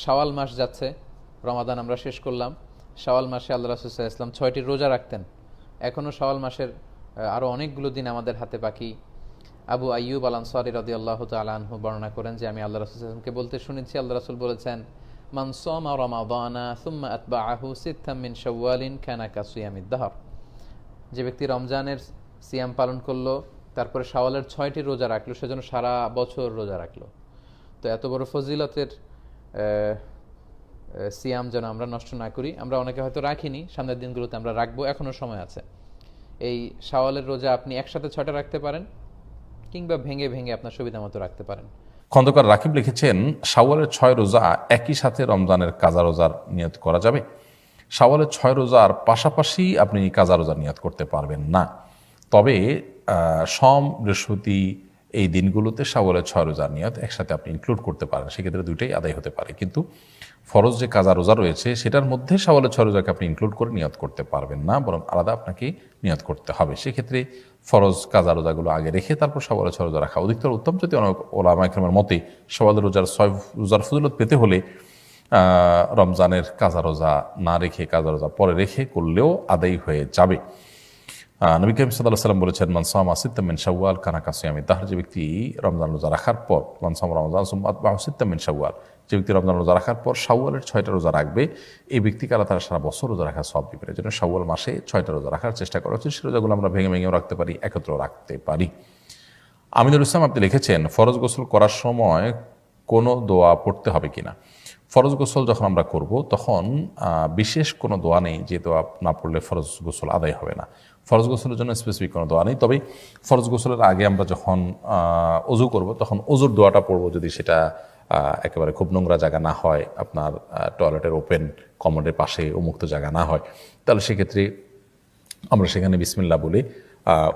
শাওয়াল মাস যাচ্ছে, রমাদান আমরা শেষ করলাম। শাওয়াল মাসে আল্লাহ রাসূল সাল্লাল্লাহু আলাইহি ওয়াসাল্লাম ৬টি রোজা রাখতেন। এখনও শাওয়াল মাসের আরও অনেকগুলো দিন আমাদের হাতে বাকি। আবু আইয়ুব আল আনসারী রাদিয়াল্লাহু তাআলা আনহু বর্ণনা করেন যে আমি আল্লাহ রাসূল সাল্লাল্লাহু আলাইহি ওয়াসাল্লামকে বলতে শুনেছি, আল্লাহ রাসূল বলেছেন, মান সামা রমাদানা সুম্মা আতবাআহু সিত্তাম মিন শাওয়ালিন কানা কাসিয়ামিদ দাহর। যে ব্যক্তি রমজানের সিয়াম পালন করলো, তারপরে শাওয়ালের ৬টি রোজা রাখলো, সেজন্য সারা বছর রোজা রাখলো। তো এত বড় ফজিলতের সিয়াম যেন আমরা নষ্ট না করি। আমরা অনেকে হয়তো রাখিনি, সামনের দিনগুলোতে আমরা রাখবো, এখনও সময় আছে। এই শাওয়ালের রোজা আপনি একসাথে ৬টা রাখতে পারেন, কিংবা ভেঙে ভেঙে আপনার সুবিধা মতো রাখতে পারেন। খন্দকার রাকিব লিখেছেন, শাওয়ালের ৬ রোজা একই সাথে রমজানের কাজা রোজার নিয়ত করা যাবে? শাওয়ালের ৬ রোজার পাশাপাশি আপনি কাজা রোজার নিয়ত করতে পারবেন না। তবে সোম, বৃহস্পতি এই দিনগুলোতে শাওয়ালের ৬ রোজার নিয়ত একসাথে আপনি ইনক্লুড করতে পারেন, সেক্ষেত্রে দুইটাই আদায় হতে পারে। কিন্তু ফরজ যে কাজা রোজা রয়েছে সেটার মধ্যে শাওয়ালের ৬ রোজাকে আপনি ইনক্লুড করে নিয়ত করতে পারবেন না, বরং আলাদা আপনাকে নিয়ত করতে হবে। সেক্ষেত্রে ফরজ কাজা রোজাগুলো আগে রেখে তারপর শাওয়ালের ৬ রোজা রাখা অধিকতর উত্তম। যদি অনেক ওলামা ইকরামের মতে শাওয়ালের রোজার ৬ রোজার ফজিলত পেতে হলে রমজানের কাজা রোজা না রেখে কাজা রোজা পরে রেখে করলেও আদায় হয়ে যাবে। নবী করিম সাল্লাল্লাহু আলাইহি ওয়াসাল্লাম বলেছেন, মান সামা সিত্তাম মিন শাওয়াল কানা কাসিয়ামিদ দাহর। যে ব্যক্তি রমজান রোজা রাখার পর, মান সামা রমজান সুম্মা আতবাআহু সিত্তাম মিন শাওয়াল, যে ব্যক্তি রমজান রোজা রাখার পর শাওয়ালের ৬টা রোজা রাখবে, এই ব্যক্তিকে আল্লাহ তাআলা সারা বছর রোজা রাখার সওয়াব দিবেন। এজন্য শাওয়াল মাসে ৬টা রোজা রাখার চেষ্টা করা উচিত। সেই রোজাগুলো আমরা ভেঙে ভেঙেও রাখতে পারি, একত্রেও রাখতে পারি। আমিনুল ইসলাম আপনি লিখেছেন, ফরজ গোসল করার সময় কোনো দোয়া পড়তে হবে কিনা? ফরজ গোসল যখন আমরা করব তখন বিশেষ কোনো দোয়া নেই যে দোয়া না পড়লে ফরজ গোসল আদায় হবে না। ফরজ গোসলের জন্য স্পেসিফিক কোনো দোয়া নেই। তবে ফরজ গোসলের আগে আমরা যখন অজু করব তখন অজুর দোয়াটা পড়ব, যদি সেটা একেবারে খুব নোংরা জায়গা না হয়, আপনার টয়লেটের ওপেন কমোডের পাশে উন্মুক্ত জায়গা না হয়, তাহলে সেক্ষেত্রে আমরা সেখানে বিসমিল্লাহ বলে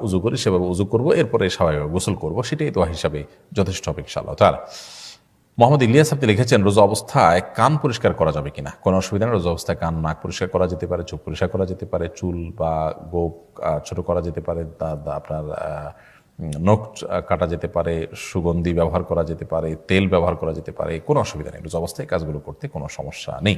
উজু করি, সেভাবে উজু করব, এরপরে স্বাভাবিকভাবে গোসল করব, সেটাই দোয়া হিসাবে যথেষ্ট হবে ইনশাআল্লাহ তাআলা। মোহাম্মদ ইলিয়াস আপনি লিখেছেন, রোজা অবস্থায় কান পরিষ্কার করা যাবে কিনা? কোনো অসুবিধা নেই। রোজা অবস্থায় কান, নাক পরিষ্কার করা যেতে পারে, চোখ পরিষ্কার করা যেতে পারে, চুল বা গোঁফ ছোট করা যেতে পারে, আপনার নখ কাটা যেতে পারে, সুগন্ধি ব্যবহার করা যেতে পারে, তেল ব্যবহার করা যেতে পারে, কোনো অসুবিধা নেই। রোজা অবস্থায় কাজগুলো করতে কোনো সমস্যা নেই।